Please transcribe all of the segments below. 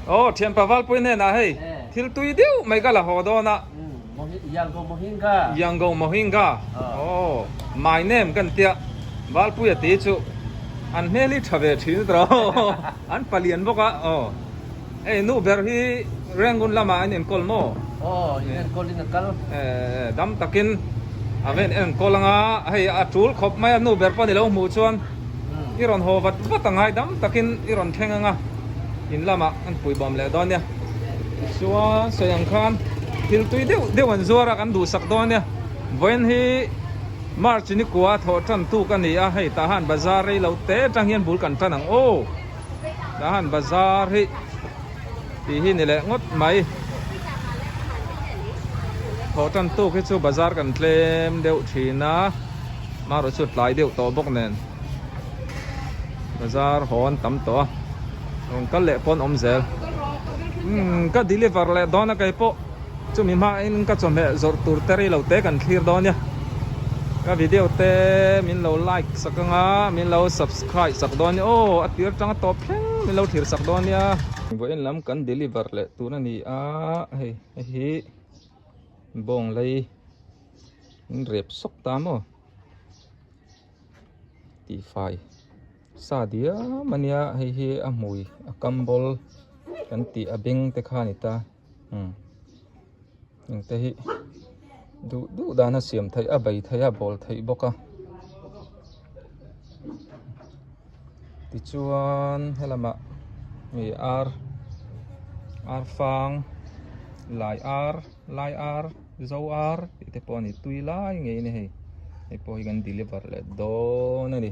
oh thiam paval pui ne na hei thil tui deu mai ka la ho do na yang go mohinga oh my name kan tia wal pui ti chu an meli thave thin tro an palian boka oh ei nu ber hi rengun lama an en kolmo in kolin kal dam takin aven en kolanga hei atul khop mai nu ber pa ni lo mu chuan iron ho wat watangai dam takin iron thenganga in lama an pui bom le don ya suwa sayang khan thil tui deu an zuara kan du sak don ya voin hi march ni kwa tho tan tu kan ni a hei tahan bazar ri lo te tang hian bul kan tanang o tahan bazar hi ti hi ni le ngot mai tho tan tu ke chu bazar kan tlem deu thina maro chut lai deu to bok nen bazar hon tam to on kal le pon om zel ka deliver le dona kai po chu mi ma in ka chom he zor tur teri lo te kan clear don ya ka video te min lo like sakanga min lo subscribe sak don o atir tang to pheng min lo thir sak don ya bo en lam kan deliver le tu na ni a hei hi bong lei in rep sok ta mo ti fai sa dia mania hei hi a mui a kambol kan ti abing te kha ni ta te hi du dana siam thai a bai thai a bol thai boka ti chuan helama mi ar fang lai ar zo ar te poni tui lai ngei ni hei hei po hi kan deliver le do na ni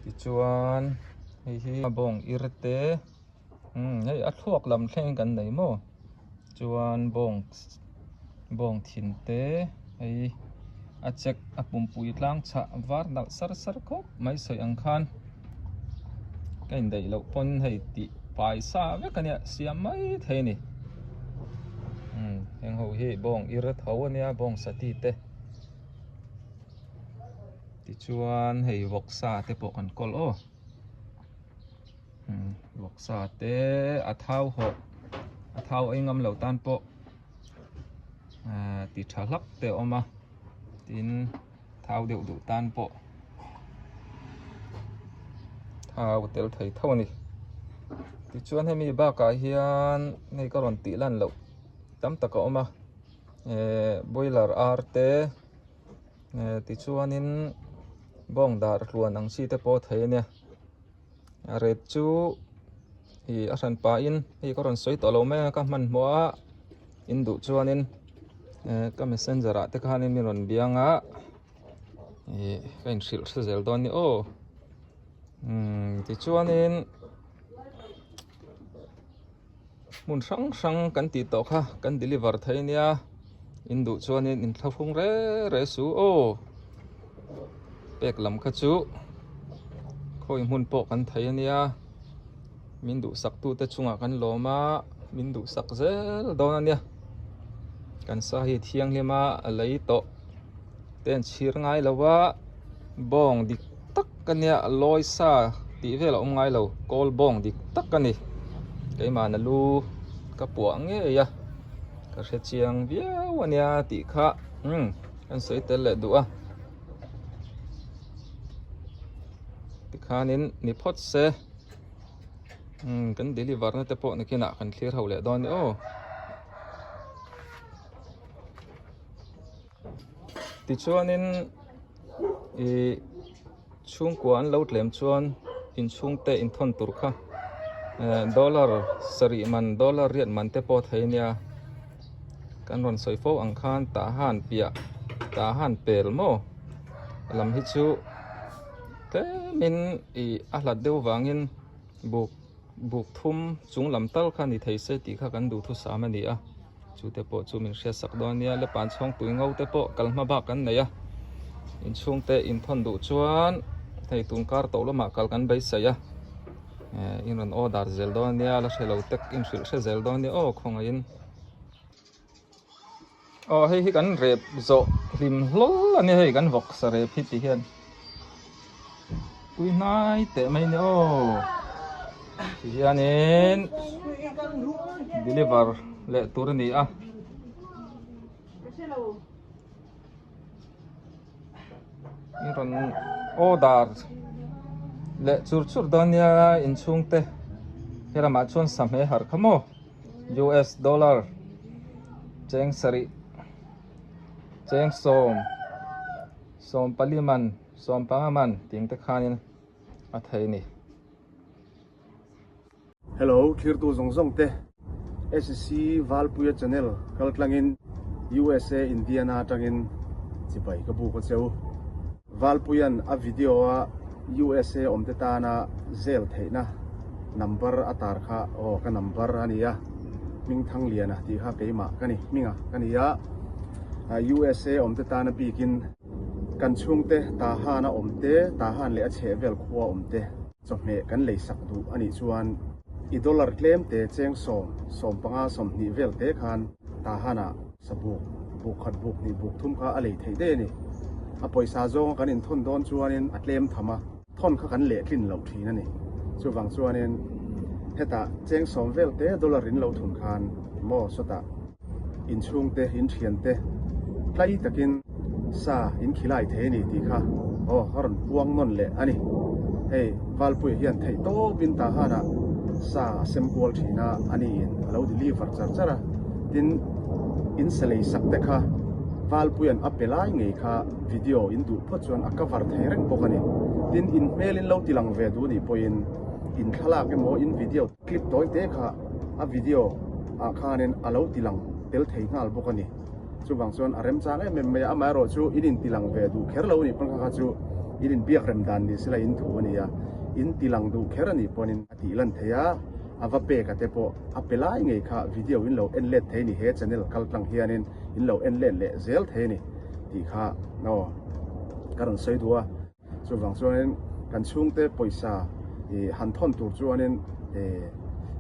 ti chuan hei hi bong irte hei a thuak lam thleng kan nei mo chuan bong thin te hei a check a pumpui tlang cha var dal sar khop mai soi ang khan kain dei lo pon hei ti paisa ve kania siam mai the ni heng ho hi bong irat ho ania bong sati te ti chuan hei voksa te po kan kol o voksa te a thau engam lo tan po ti thalak te oma tin thau deu du tan po thau tel thei tho ni ti chuan hemi ba ka hian nei ka ron ti lan lo tam taka oma boiler ar te ti chuanin bong dar hluan ang si te po thei nia ret chu hi a ran pa in hi ka ron soi to lo me ka man hmoa in du chuanin ka messenger a te khan mi ron bianga kain hril zel don ni o ti chuanin mun sang kan ti to kha kan deliver thai nia in du chuanin in thlafung re su o pek lam kha chu khoi mun po kan thai ania min du sak tu te chunga kan loma min du sak zel don ania kan sa hi thiang lema alei to ten chhir ngai lawa bong dik tak kania loi sa ti vel om ngai lo kol bong dik tak kani keima na lu ka puang nge ya ka hre chiang viau ania ti kha kan sei tel le du a ti khanin ni phot se kan deliver na te po na kina kan clear ho le don ni o ti chuanin chung kuan lo tlem chuan in chung te in thon tur kha dollar sari man dollar riat man te po thei nia kan ron soi fo ang khan ta han pia ta han pel mo lam hi chu te min a hlat deu wangin buk thum chung lam tal khan ni thei se ti kha kan du thu sa ma ni a chu te po chu min hria sak don nia le pan chong tui ngau te po kalma ba kan nei a in chung te in thon du chuan thei tung kar to lama kal kan bai sa ya in ron order zel don nia la shelo tek in shil she zel don ni o khonga in hei hi kan rep zo hlim hlol ani hei kan vok sa rep hi ti hian pui nai te mai ni hianin deliver le tur ni a ni ron order le chur donia in chungte hera ma chon samhe har khamo US dollar cheng sari cheng som paliman som pangaman ting te khanin a thei ni Hello, Kirtu Zongzong te SC Valpuya channel kalklangin USA Indiana tangin chipai kabu ko cheu Valpuyan a video a USA omte ta na zel theina number atar kha o ka number ania ming thang liana ti kha keima kani minga kania USA omte ta na bikin kan chungte ta hana omte ta han le a chevel khuwa omte chome kan lei sak du ani chuan i dollar claim te cheng som panga som ni vel te khan ta hana sabu buk khat buk ni buk thum kha alei thei de ni a poisa zong kan in thon don chuanin a claim thama thon kha kan le thlin lo thina ni chuwang chuanin heta cheng som vel te dollar in lo thun khan mo sota in chung te in thian te tlai takin sa in khilai the ni ti kha o haron puang non le ani hey valpui hian thei to bin ta hana sa sempol thina ani in alo deliver charchara tin in selei sakte kha valpuyan apelai ngei kha video in du phochuan akavar thei reng bokani tin in mail in lo tilang ve du ni poin in khala ke mo in video clip toy te kha a video a khanin alo tilang tel thei ngal bokani chuwang chuan arem chang em me ama ro chu in tilang ve du kher lo ni pang kha chu in biak rem dan ni sila in thu ani ya in tilang du kherani ponin ati lan theya ava pe ka te po apelai ngei kha video in lo en let thei ni he channel kaltlang hianin in lo en let le zel thei ni ti kha no karon sei duwa chuwang chuan kan chung te poisa e han thon tur chuanin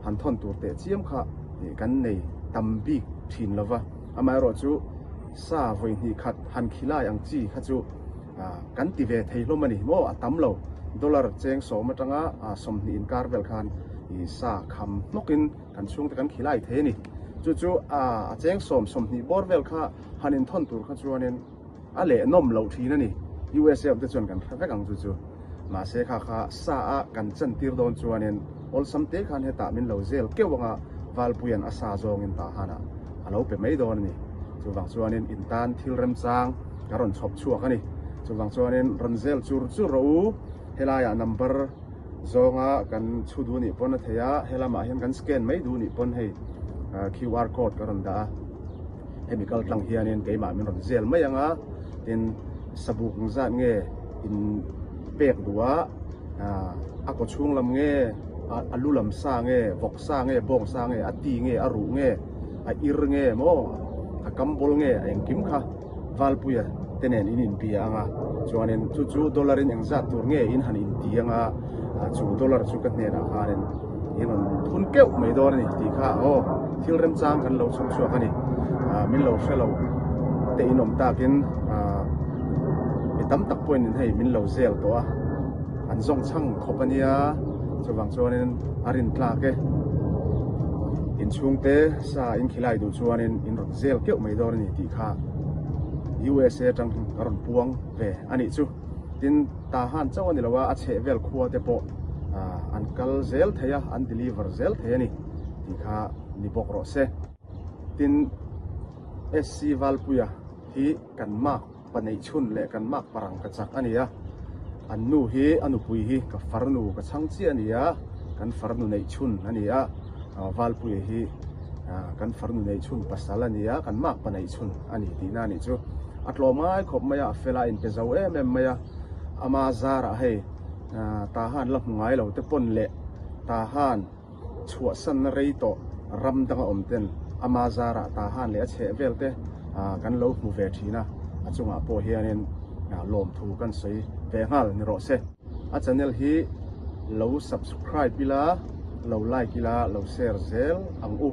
han thon tur te chiam kha kan nei tambi thin lova amai ro chu sa voi ni khat han khilai ang chi kha chu kan ti ve thei hlomani mo atam lo dollar cheng so matanga som ni in karvel khan i sa kham nokin kan chung te kan khilai the ni chu cheng som ni borvel kha hanin thon tur kha chuanin a le nom lo thina ni USA te chon kan thak ang chu ma se kha sa a kan chan tir don chuanin ol sam te khan heta min lo zel kewanga valpuyan asa zong in ta hana alo pe mai don ni chuwang chuanin in tan thil rem chang karon chhop chuak ani chuwang chuanin ronzel chu ro helaya number zonga kan chudu ni pon theya helama hian kan scan mai du ni pon hei QR code karon da chemical tlang hianin keima min ronzel mai anga tin sabuk zat nge in pek duwa ako chung lam nge alulam sa nge vok sa nge bong sa nge ati nge aru nge a ir nge mo a kambol nge ang kim kha valpuya tenen in pia anga chuanin chu dollar in ang zat tur nge in han in ti anga chu dollar chu ka ne na hanin inon thun keu mai dor ni ti kha o thil rem chang kan lo chung chu ani min lo shelo te inom takin tam tak point in hei min lo zel to a an zong chang khopania chuwang chuanin arin tla ke in chungte sa in khilai du chuanin in ron zel keu mai dor ni ti kha USA tang karon puang ve ani chu tin ta han chawani lawa a che vel khuwa te po an kal zel theya an deliver zel theni ti kha ni bok ro se tin SC Valpuya hi kan mak panei chun le kan mak parang ka chak ania an nu hi anu pui hi ka farnu ka changchi ania kan farnu nei chun ania Valpuya hi kan farnu nei chun pasal ania kan mak panei chun ani ti na ni chu atlo mai khop maya fela in pezaw em maya ama zara hei ta han la ngai lo te pon le ta han chua san rei to ram danga omten ama zara ta han le che velte kan lo mu ve thina achunga po hianin lom thu kan sei ve ngal ni ro se a channel hi lo subscribe bila lo like bila lo share zel ang u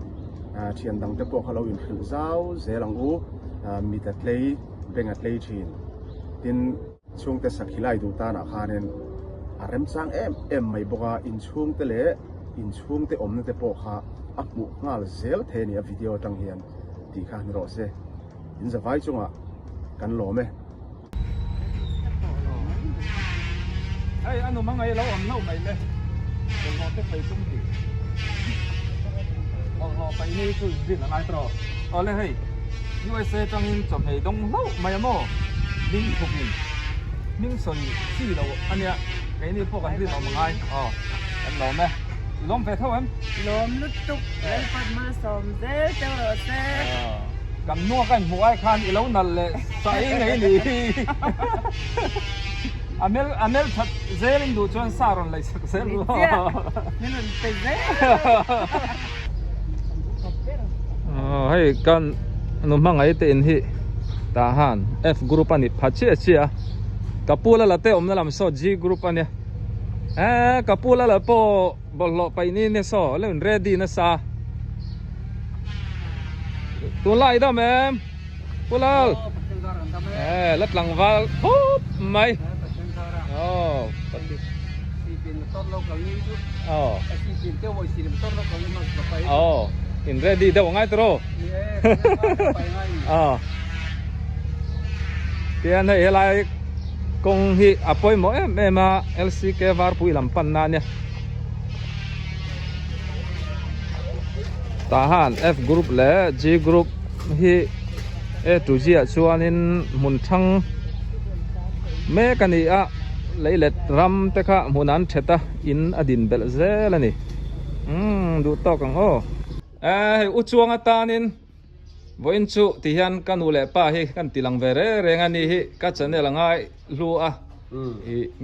thian dang te po khalo in khil zau zel ang u mi ta tlei benga tlei thin tin chung te sakhilai du ta na khanen arem chang em mai boga in chung te le in chung te om na te po kha akbu ngal zel the ni a video tang hian ti kha ni ro se in za vai chunga kan lo me ai anu mangai lo om no mai le lo te pai sum ti lo pai ni chu din lai tro ole hei USA tang in chom hei dong lo mai mo ding thukin ning son si lo ania cái này phụกันที่เราง่ายอ๋ออันหลอมไหมล้มไปเท่าไหร่ lom nút tục lên phần mơ sòm dễ cho rồi xe กันนัวกันหัวไอ้คันอีแล้วนั่นเลยใส่ไงนี่อันนี้ชัดเซลิงดูจนซาร์อนเลยสักเซลล์ nên là phải dễ ให้กันนุ่มมังไงเต็นที่ทหาร F group อันนี้พัชเชียกับปูละละเตอมนั่นลำโซ่ G group อันเนี้ยกับปูละละโปบอลไปนี่เนี่ยโซ่เล่น ready นะซาตัวไล่ได้ไหมปูละลัดหลังวาลปุ๊บไม่โอ้อ๋ออ๋ออิน ready เดี๋ยวง่ายตัวอ๋อเดี๋ยวให้อะไรกงฮีอภัยหมดแม่มา LCK วาร์ปุยลำปันนานเนี่ยทหาร F group และ G group ฮีตุจีชวนินมุนทังแม่กันนี่อะเลยเล็ดรำแต่ข้ามุนันเชตาอินอดินเบลเซลนี่ดูต่อกันโอ้อุจวงตานินวันชุที่ยันกันอุเลป้าเฮกันติลังเวเรเรงอันนี้เฮกัจจันเนลังไงลัว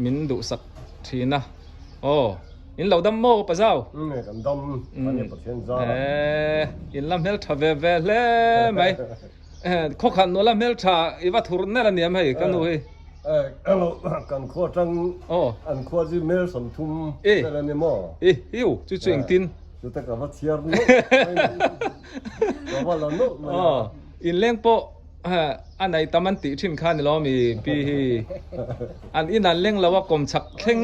มินดูสักทีนะโอ้อินเหล่าดำโมปะเจ้ากันดำมันยังประเทศจ้าอินลำเฮลทาเวเวเล่ไหมข้อขันนัวลำเฮลทาอีวัตถุนั่นละเนี่ยไหมกันดูเฮกันขั้วจังอันขั้วจีเมลสมทุมแต่ละเนี่ยมั้งฮิวจู่ๆเองตินดูแต่กับว่าเชียร์นู้กับว่าเรานู้อินเลี้ยงโปอันไหนตามันติทิ้งข้านี่เรามีปีอันอินันเลี้ยงเราว่ากลมฉักเข่ง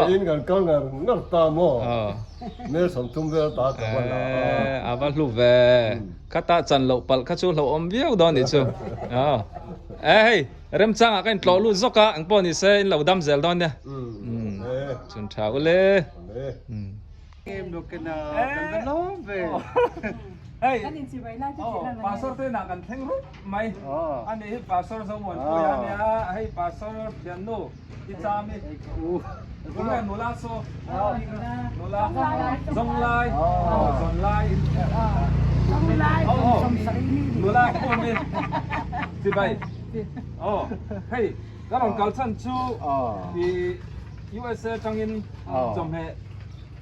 อินกันก็งานนักตามอ่ะเมื่อสมทุมเวลตากับวันละอาบลูเวข้าตาจันเราปัลข้าชูเราอมเบี้ยวดอนนี่ชูเอ้ยเริ่มจังอ่ะกันตลอดลูกอ่ะอังปอนี่เซนเราดำเซลดอนเนี่ยจนเช้าเลยGame được cái nào cần nó về. anh nhìn chị vậy là cho chị là pastor tên là cần thanh rút mày anh ấy pastor giống một cô anh ấy hay pastor piano guitar mi cũng là nô la so nô la dòng lai nô la cô mi thì vậy hey các bạn cầu chân chú thì USA trong in trong hệ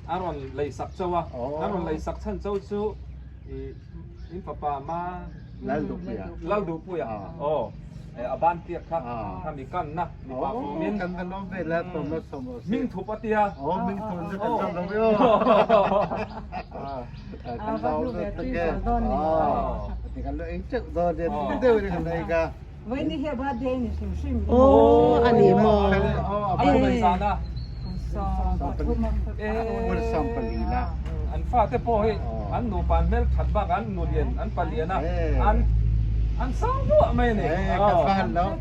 aron lấy sắc châu à aron lấy sắc chân châu chú in papa ma lal du puya aban tiak kha kami kan na mi pa min Cần nó về là tụi nó sống ở min thu patia mình tụi nó cần trong đó yêu. Cần đâu được cái thì cần lợi trực rồi để đều được này cả. với đi theo ba đêm thì sung sung anh ấy mò aban lấy sa na Một sòng phần lý na. Anh pha thế po hi anh nụ pan mel thật bạc anh nụ liền anh pan liền à anh sao nữa mày này Cái phần đó.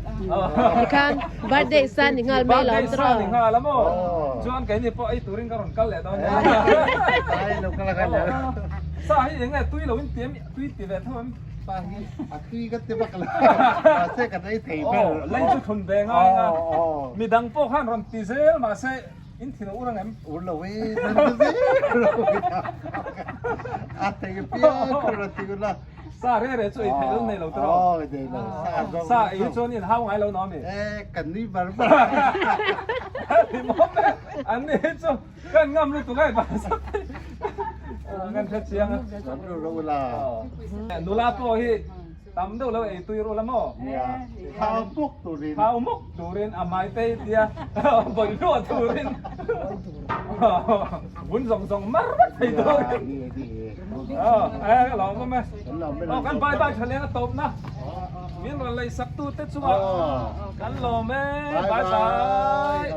kan birthday san ningal may Bagay lom sa ning tro alam mo Juan kay ni po ay turing karon kal eh daw Ay, lúc là cái đó. sa hi nga tuy lo tiêm tuy ti vet thon Khi cái tiếng bạc là sẽ cái đấy thì lấy chút thun bè ngay nga mi dang po han ron ti zel ma se in thino urang em ủa là vì nó cái gì à thì cái phía rồi thì là sa re re chui thai nei lo tro vậy là sa i chon in hau ngai lo no mi cần đi vào thì mom anh ni chu kan ngam lu tu ngai ba sa ngan kha chiang rồi là nu la po hi tam do lo e tui ro la mo thao bốc tụi đi Hau muk turin amai te dia boy lo turin bun zong zong mar thai do lo mo me kan bai bai thale na top na min ron lai sak tu te chunga kan lo me bye bye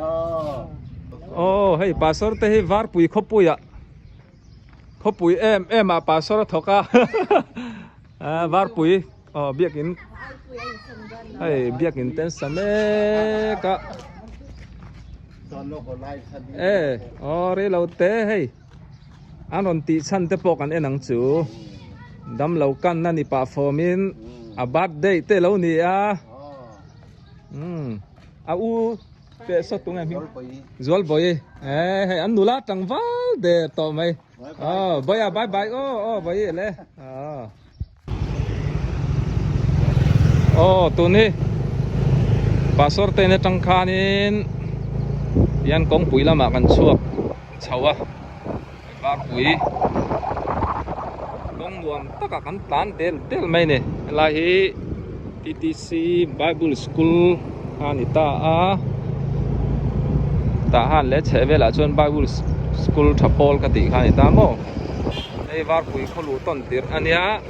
Oh, hey, pastor te hi var pui khopui à. Khopui em à pastor thoka. À var pui. Oh, biak in. Hey, biak in ten same ka. Son lo ko lai san di. Oh, re lo te hey. Anon ti chan te pok an enang chu. Dam lo kan na ni performin. A birthday te lo ni a. A u pe so tung em hi. Zual boy. Hey, an nula tang val de to mai. Oh, boy à bye bye. Oh, boy le. Oh, tu ni. Pastor te ne tang khanin. Yan kong pui lama kan chuak. Chawa. Ba pui. Kong nuam taka kan tan del mai ne. La hi TTC Bible School anita a ta han le cheve la chon Bible School thapol ka ti khani ta mo ei war pui kholu ton tir ania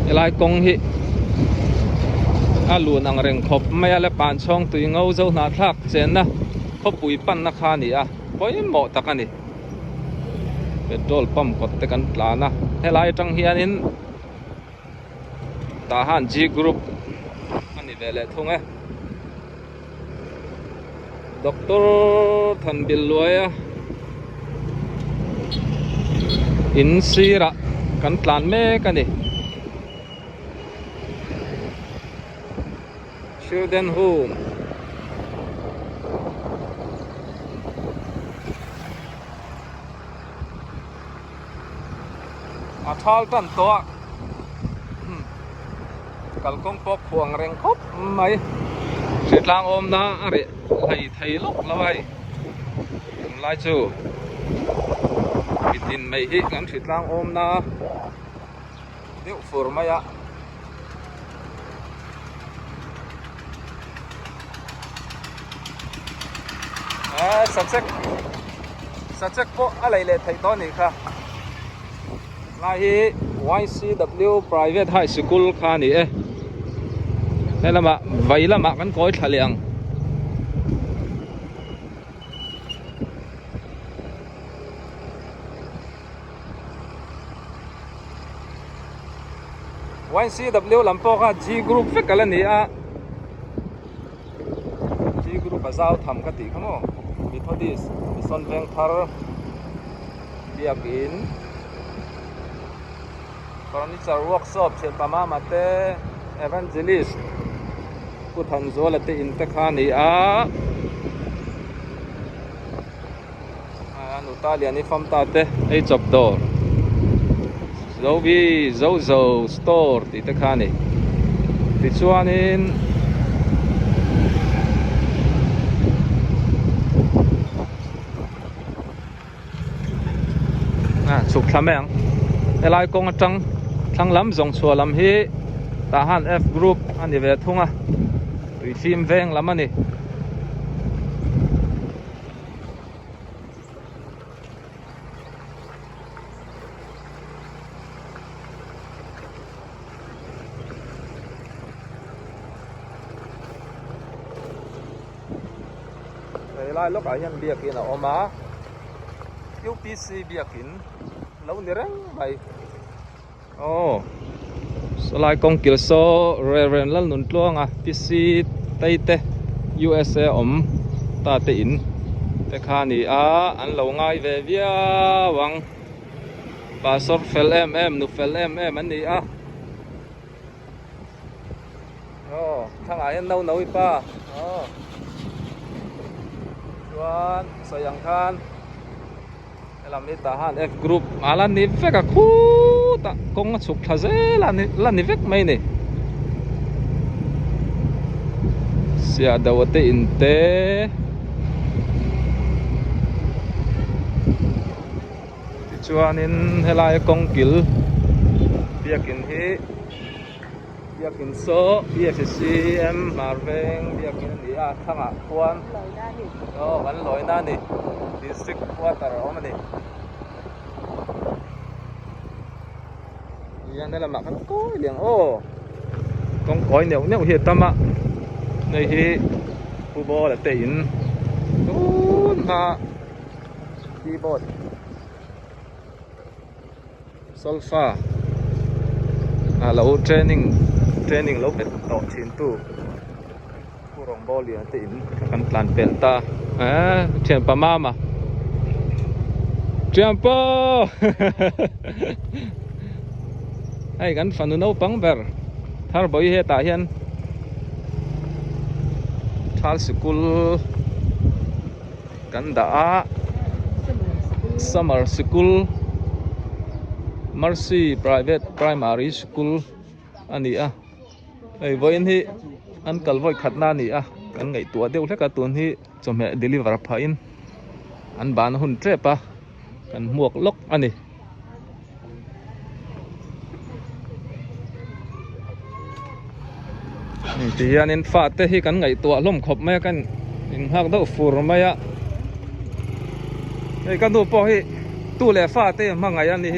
elai kong hi alu nang reng khop mai ale pan chong tui ngau zo na thak chen na khop pui pan na khani a poi mo takani petrol pump kot te kan tla na helai tang hianin tahan G group ani vele thunga Dr. Thanbil Loya in sira kan tlan me kani children home athal tan to kalkong pok khuang reng khop mai sitlang om na are thei lok lawai lai chu bitin mai hi kan sitlang om na deu for maya sachek po alai le thei to ni kha lai hi YCW private high school kha ni nên là mà vậy là mà vẫn có thả liang YCW làm po ka G group phết cả lần này à G group ở giao thầm cái tí không ạ Methodist Mission Veng Thar biakin furniture workshop trên pama mate evangelist ku thang zo la te in te kha ni a anu ta lian ni fam ta te ei chop do zo store ti te kha ni ti chuanin chuk thameng elai kong atang thang lam zong chua lam hi tahan F group ani ve thunga tui phim veng lam ani elai lok ayan biakin a oma UPC biakin lo ni reng bai Salai kong kilso Reverend lal nun tluang a PC taite USA ta te in te kha ni a an lo ngai ve via wang pastor fel nu fel an ni a thang ai nâu nâu pa chuan sayang khan làm đi tahan F group alan ni veka khu ta kong chuk thaze lan ni vek mai ni sia dawate inte chuanin helai kong kil biakin hi biakin so BFCM marveng biakin ni a thanga khuan kan loi na ni district quarter omani yan là mặc coi liền kong coi nèo nèo hiện tâm ạ này thì ผู้บอลเตอินนู้นมาคีย์บอร์ดโซลฟาเราเทรนนิ่งเราเป็นต่อชิ้นตู้ผู้รองบอลเลียเตอินกันกลั่นเป็นตาเทียนปามาเทียนปอให้กันฟันนูปังเบอร์ถ้าบ่อยเหตุเห็นทาลสกุลกันดาsummer school mercy private primary school อันนี้ไอ้วัยนี้อันกัลวัยขัดนานี่กันไงตัวเดียวแค่การตัวนี้จะมา deliver พาอินอันบานหุ่นเจ็บกันหมวกล็อกอันนี้ที่อันนี้ฟาดเตะให้กันไงตัวล้มขบแม่กันอินหักดอกฟูร์ไม่ไอ้กันดูพอให้ตู้เล่ฟาดเตะมาไงอันนี้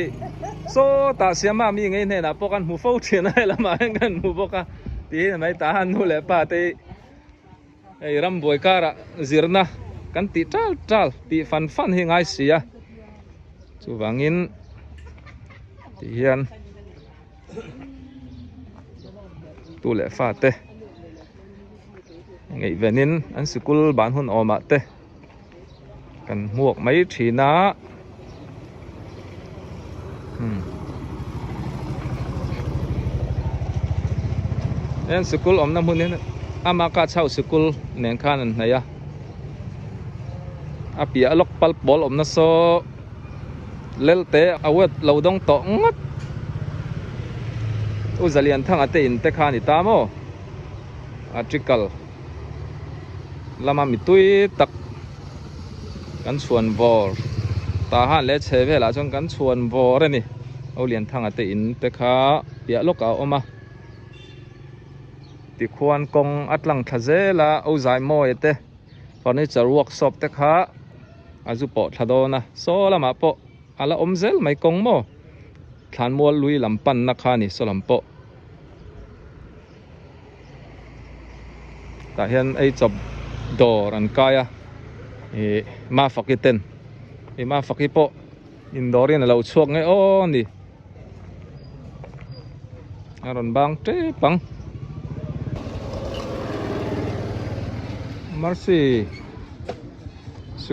โซตาเสียมามีไงเนี่ยนะพอกันหูฟูเชียนให้ละมากันหูพอกันที่ไม่ตาหันดูเล่ฟาดเตะไอ้รำบวยการะจิรนะกันติดจัลติฟันให้ง่ายเสียจูวังอินที่อันตู้เล่ฟาดเตะไงเวนินอันสกุลบ้านหุ่นออกมาเตะกันหมวกไม่ฉีนะอันสกุลอมน้ำหุ่นนี่อามาคาเช่าสกุลเนียงข้านั่นไหนอาเปียล็อกปัลบอลอมน้ำโซเลลเตะเอาไว้เราต้องต่องดอุจเลียนทั้งอาเตอินเตข้านิตามออาร์ติเคิลลามามิตุยตักกันชวนวอลตาหันเละเชฟเวลาจงกันชวนวอลเลยนี่เอาเลียนทางอาเตอินเตข้าเปียล็อกเอาออกมาติควรกงอัตลังทะเจละเอาใจโมยเตตอนนี้จะวอกสอบเตข้าอาจุปอทะโดนะโซละมาปออาละอมเซลไม่กงโมทานมัวลุยลำปันนักขานี่สลัมปอแต่เห็นไอ้จบดอรันกายมาฟักกิเต็นมาฟักกิปออินดอร์เนี่ยเราช่วงไงโอ้นี่อารอนบางเจ๊ปังมาสิส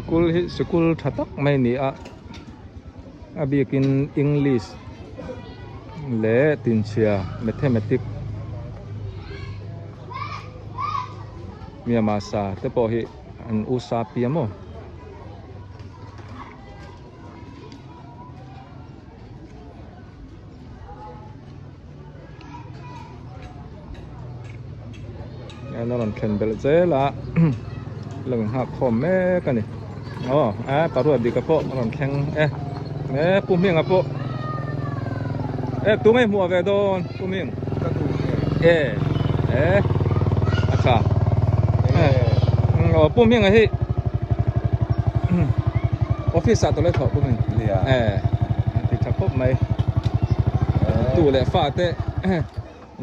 กุลทัดไม่นี่อาบีกินอังกฤษเล่ตินเชียแมทเมติกมีมาซาแต่พอให้อันอุตสาหปีมั้งอันนั้นเป็นเบลเซล่ะเรื่องหักคอมแม่กันนี่อ๋อปารวดดีกับพวกมันแข็งปุ่มเมียงกับพวกตัวไม่หัวเวดอนปุ่มเมียงอาชาปุ่มเมียงไอ้ที่ออฟฟิศสัตว์ตัวเล็กถอดปุ่มเมียงติดชักพบไหมตู้แหละฟาดเตะ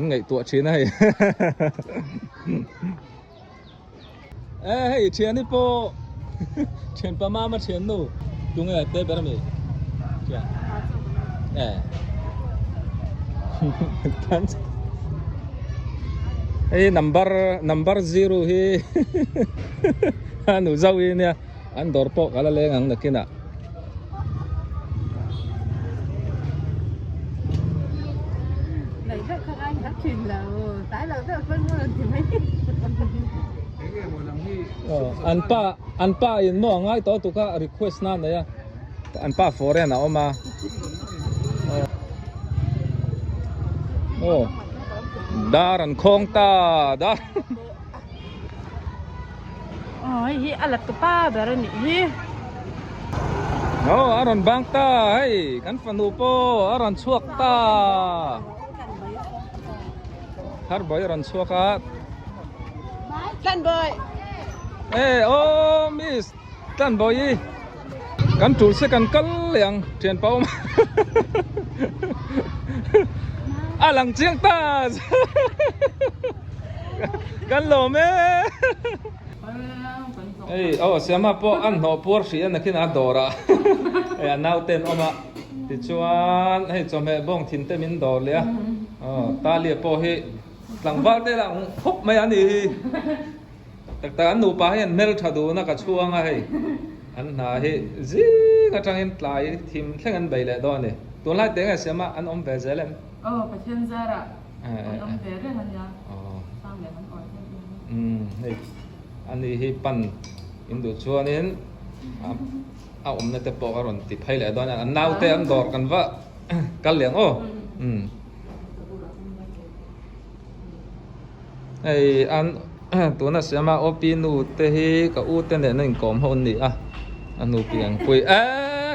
ไงตัวชิ้นให้ให้เชียนนี่โปเชียนประมาณเชียนนู่ตรงไงเตะแบบนี้เชียนกันไอ้ number 0 he หนูเจ้าอีเนี่ยอันดอร์โปกอะไรเลยงั้นนักกินNày rất không anh đã truyền là tái là rất là phân hơn thì mấy อันป้าอินมองง่ายตัวตุกะ request นั่นเลยอันป้า foreign เอามาโอ้ดารันคงตาดา Ôi, hi ăn lật cái ba bé rồi nhỉ hi โอ้อารันบางตาให้กันฟันูโปอารันชวกตาฮาร์บอยอารันชวกัด Can boy โอ้มิสกันบอยกันจูเสกันกันเลียงเทียนเป้ามาหลังเจียงตากันโลเม เอ้ยเอาเสียมาพออันหอปวดเสียนักขึ้นอาดอระเอ้ยนาวเต้นออกมาติดชวนให้จอมแม่บ้องทินเต้มินดอเลยตาเลียพอให้หลังบ้านได้ละพบไม่อันนี้แต่อันหนูป้าเห็นเมลชาดูนักช่วงไงอันน่าเฮ้จีก็จังเห็นปลายทีมแข่งกันไปเลยตอนนี้ตัวไล่เตะเสียมาอันอมเบเซเลม ประเทศเซระต้องเบรหันยาสร้างแบบนั้นอ่อนเฮ้ยอันนี้ให้ปั่นอินดูชัวนี่เอาอมนั่นแต่ปอกอร่อยติดให้เลยตอนนี้อันน่าเตะอันดอร์กันว่ากันเลี้ยงโอ้ไออันตัวนั้นเสียมาโอปีนูเตะกับอูเตะเนี่ยนั่งกอมหุ่นนี่อันนูเปียงปุย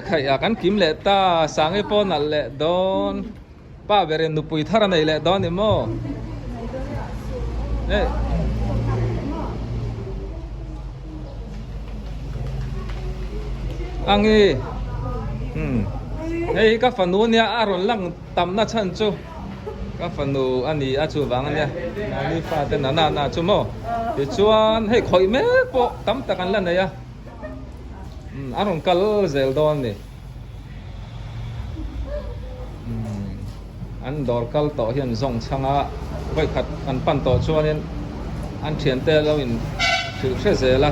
ใครอยากกันกิมเละตาสังไอปอนั่นแหละโดนป้าเบรนนูปุยทารันนี่แหละโดนนี่โม่อังงี้เฮ้ยก็ฝันนู้นเนี่ยอารมณ์ลังต่ำน่าชันจูก็ฝันนู้อันนี้อาจูบังอันเนี่ยอันนี้ฟ้าเต้นน่าจูโม่เดี๋ยวชวนให้คอยแม่ปอตั้มตะกันแล้วเนี่ยอารมณ์กัลเซลดอนนี่อันดอร์กัลต่อเห็นส่งช่างไว้ขัดอันปั่นต่อชวนเนี่ยอันเทียนเตะเราอินถือเชื่อเสียละ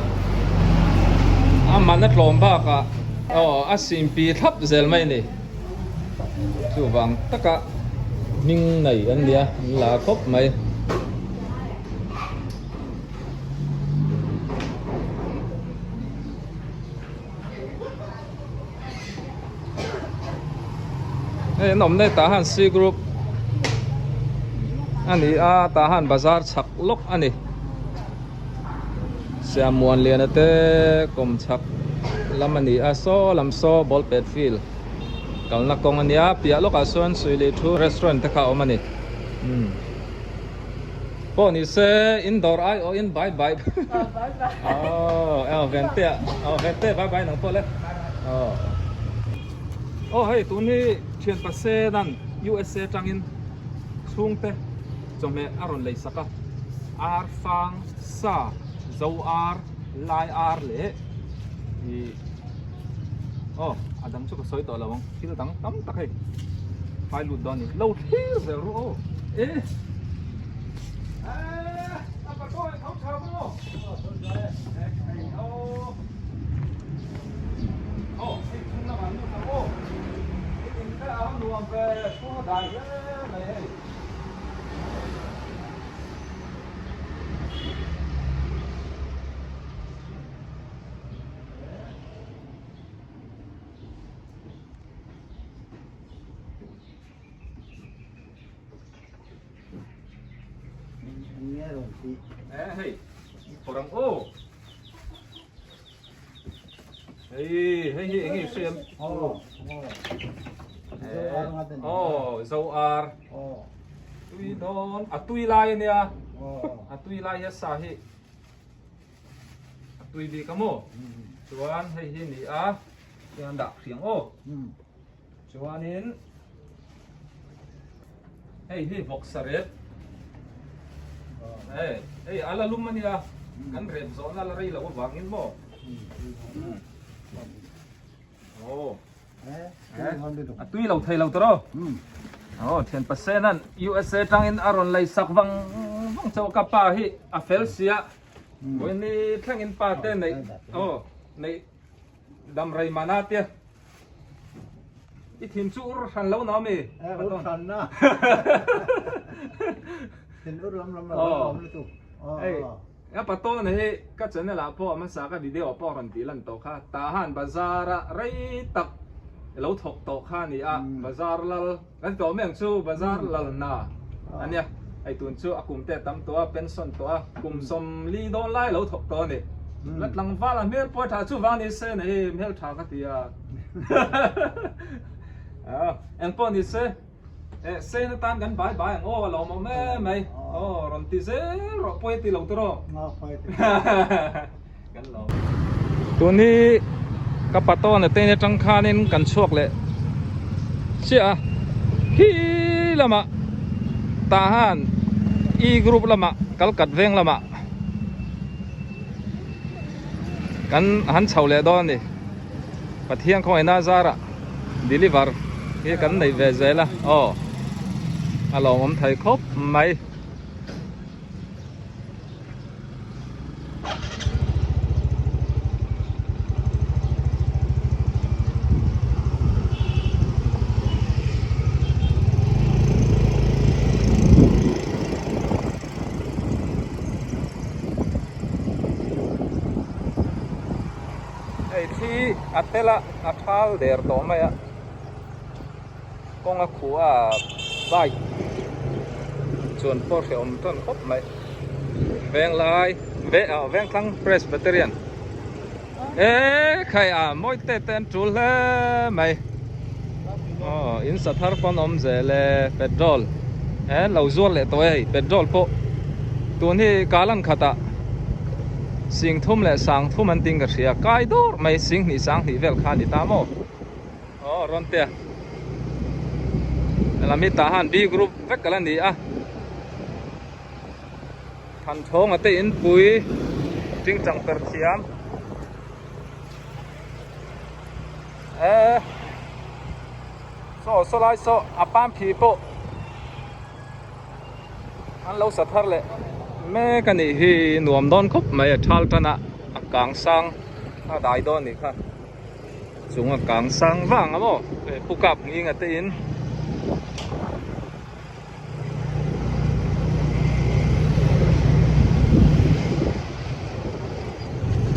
มันนัดลมบ้ากะสิมปีทับเซลไม่นี่จู่บังตะกะนิ่งไหนอันเดียลาครบไหมหนุ่มได้ทหารซีกรุ๊ปอันนี้ทหารบาซาร์ชักลกอันนี้เสียมวนเลียนเต้กรมชักลำมันนี้ลำโซ่บอลเป็ดฟิลกัลนักกงอันนี้เปียลกส่วนสุยเลทูรีสอร์ทที่เขาเอามานี่พวกนี้เซอินดอร์ไอโออินบายบายเวนเต้บายบายหนังพวกเลยเฮ้ยตัวนี้เชียนปัสเซดัน USA จังอินช่วงเตะจงเมอารอนเลยสักอาร์ฟังซาเจ้าอาร์ไลอาร์เล่อดังชุกสวยตัวละวังที่เราตั้งตั้มตะเคียนไฟลุดดอนนี่เราที่เสือรู้apa kau yang kau cakap ini nama lu tahu ini kan awak lu sampai semua dah ya nih hei orang hei xem dấu ar tui don tui lai nia tui lai ya sahi tui di kamu chuan hei hi ni chuan dak riang chuanin hei vok saret ala lumman ya kan red zone ala rai la wangin mo tui lau thei lau tro thian percent an USA tang in aron lai sak wang chaw ka pa hi a fel sia when ni thang in pa te nei nei dam rai manatia i thim chu ur han lo na me san na tin ur lam lu tu pato này các chân này là po mà sa cái video po còn tí lần tổ kha tahan bazar rai tak lâu thọc tổ kha ni bazar lal cái tổ miệng chu bazar lal na anh nhá ai tuần chu akum te tam to pension to kum som li don lai lâu thọc to này lát lăng va là miếng po thà chu va ni se này miếng thà cái gì em po ni se xe nó tan gắn bãi bãi lò mà mày rồi tí xe rồi quay tí lầu tôi gắn lòตัวนี้กับปะต้อนเนี่ยเต้นจังคานี่กันชวกเลยเชี่ยฮีละมะทหารอีกรุ๊ปละมะกัลกัดเวงละมะ kan han chau le don ni pathian khoi na zara deliver hi kan nei ve zela alo om thai khop mai thi atela athal der to maya konga khua bai chuan por se om ton khop mai veng lai veng thlang Presbyterian khai moi te ten chul le mai in sathar kon om zele petrol lo zual le toy petrol po tun hi kalan khata sing thum le sang thum an ting ka ria kai dor mai sing ni sang ni vel khan ni ta mo ron te la mi ta han B group vek kalan ni than thong ate in pui ting chang per thiam so lai so apam phi po an lo sathar le me kan ni hi nuam don khop mai thal tana kang sang dai don ni kha chung kang sang wang amo pukap ngi ngate in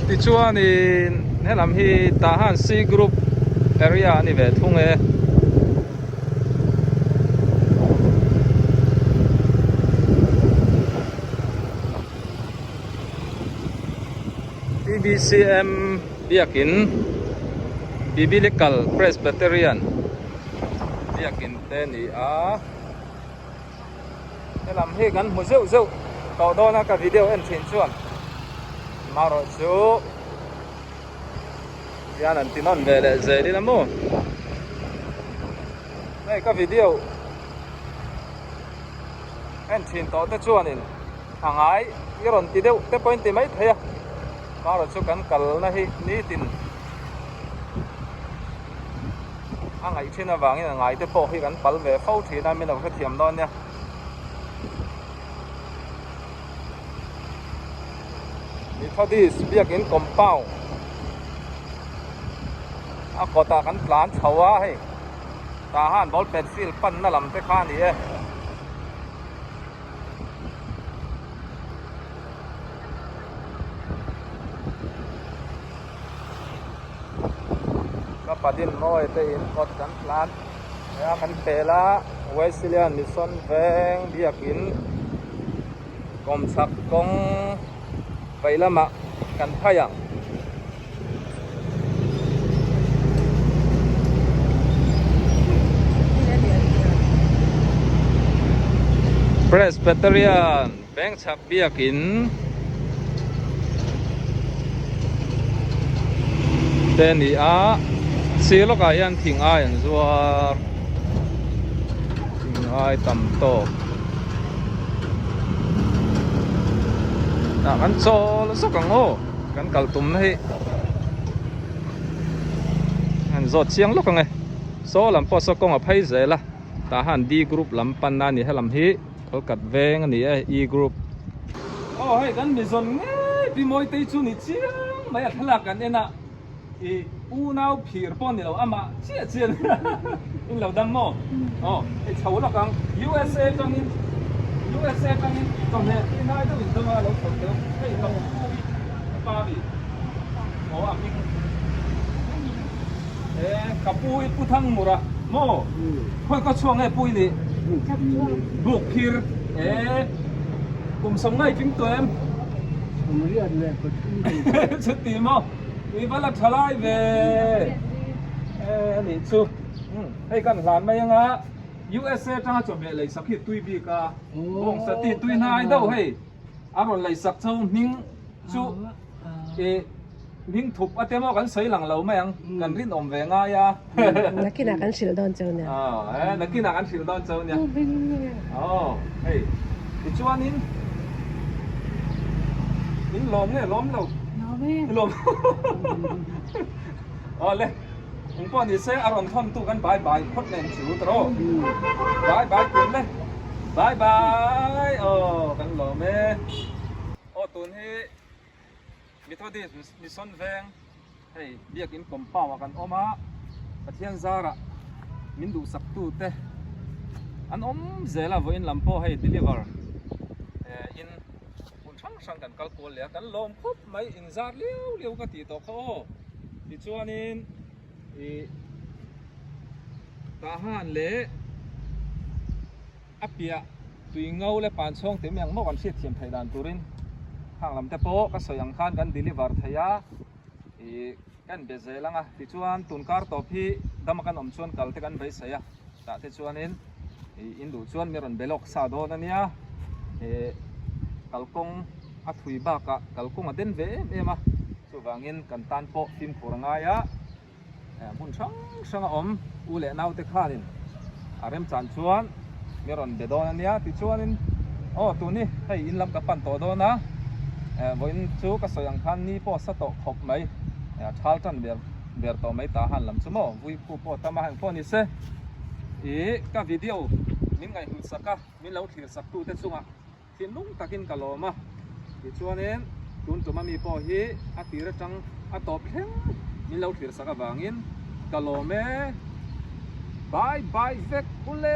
ti chuan in helam hi ta han C group area ni ve thung BCM biakin Biblical Presbyterian biakin te ni làm hi gan mu zeu zeu to do na ka video en thin chuan maro chu ya nan tinon ve le ze đi lắm mo này ka video en thin to te chuan in hangai iron ti deu te point ti mai thaya maro chu kan kal na hi ni tin angai thina wangin angai te po hi kan pal ve phau thina min lo kha thiam don nya ni thadis biakin compound kota kan plan thawa hei ta han bol pencil pan na lam te kha ni padin noi te in kot kan plan ya kan pela Wesleyan Mission veng biakin kom sak kong vailama kan phayang Presbyterian veng chak biakin ten ni xí lúc ai ăn thỉnh ai ăn ruột thỉnh ai tầm tổ đã ăn cho nó sốc càng ô cắn cào tùm này ăn ruột chiang lúc càng này số làm po số công ở phay dễ là ta hàn D group làm pan na ni hay làm hi có cắt ven anh ấy E group hay cắn mì giòn nghe bị môi tây chu ni chiang mấy ăn là cắn em ạ unau phir pon ni lo ama chia chia in lo dam mo e chau lo kang USA tong ne nai to in ma lo chau te hei lo pa bi a mi kapui putang mura mo khoi ko chuang e pui ni buk phir kum som ngai ping to em chút tìm mo vì vẫn là trở lại về lý chú hay cần làm mấy ngã USA ta chuẩn bị lấy sắc hiện tuy bị cả bông sẽ tì tuy hai đâu hay rồi lấy sắc châu nín chú nín thục ở đây mà cần sấy lằng lâu mấy anh cần rít ổn về ngay nó kia là cần sửa đòn châu nè nó kia là cần sửa đòn châu nè hey lý chú anh nín lom nè lom đâu ลมอ๋อเลยองค์ป้อนนี่เซ่อารมณ์ท่อนตู้กันบายบายพดแรงชิวตรอบายบายกินเลยบายบายกันหล่อแม่ตุนให้มีทอดีมีส้นแวงให้เบียกินกลมเป้ากันมาปะเทียนซาระมินดูสักตู้เตอันเจล่าวันลำโพให้ deliver อินคุณช่างกันกัลโกลเลยกันลมครบไม่อินซาเลี้ยวก็ตีตัวเขาที่ชวนอินทหารเละอัปเปียตุยเงาและปานช่องเต็มยังเมื่อวันเสียเทียมไทยดานตุรินทางลำเตโปก็สยังขันกัน deliver ทยากันเบเซลังที่ชวนตุนการต่อพี่ดำกันชวนกัลเทกันไปเสียแต่ที่ชวนอินดูชวนมีรันเบลอกซาโดนั่นเนี่ยกัลกงอัฐวิบากะกัลกงอเดนเวมาช่วงเงินกันตันโปฟิมฟูรังไงมุนช่างอุเลนาวเตคานินอารมจันชวนมีรันเบโดนั่นเนี่ยที่ชวนตัวนี้ให้อินลำกับปันโตโดนะวันชูก็สยังขันนี่พอสตอกขบไหมชาลตันเบียร์ต่อไม่ตาหันลำสมอวิปูปอตามาหันพอนี่เสก็วิดีโอมินไงหุ่นสักก็มินเล่าที่สักตู้เต็มสุงที่นุ่งตะกินกะโลมาที่ชวนเองตุนตัวมันมีพอฮีอาทิตย์จังอาตบเพ่งมินเล่าที่สักก็บางอินกะโลเมบายบายเวกกุเล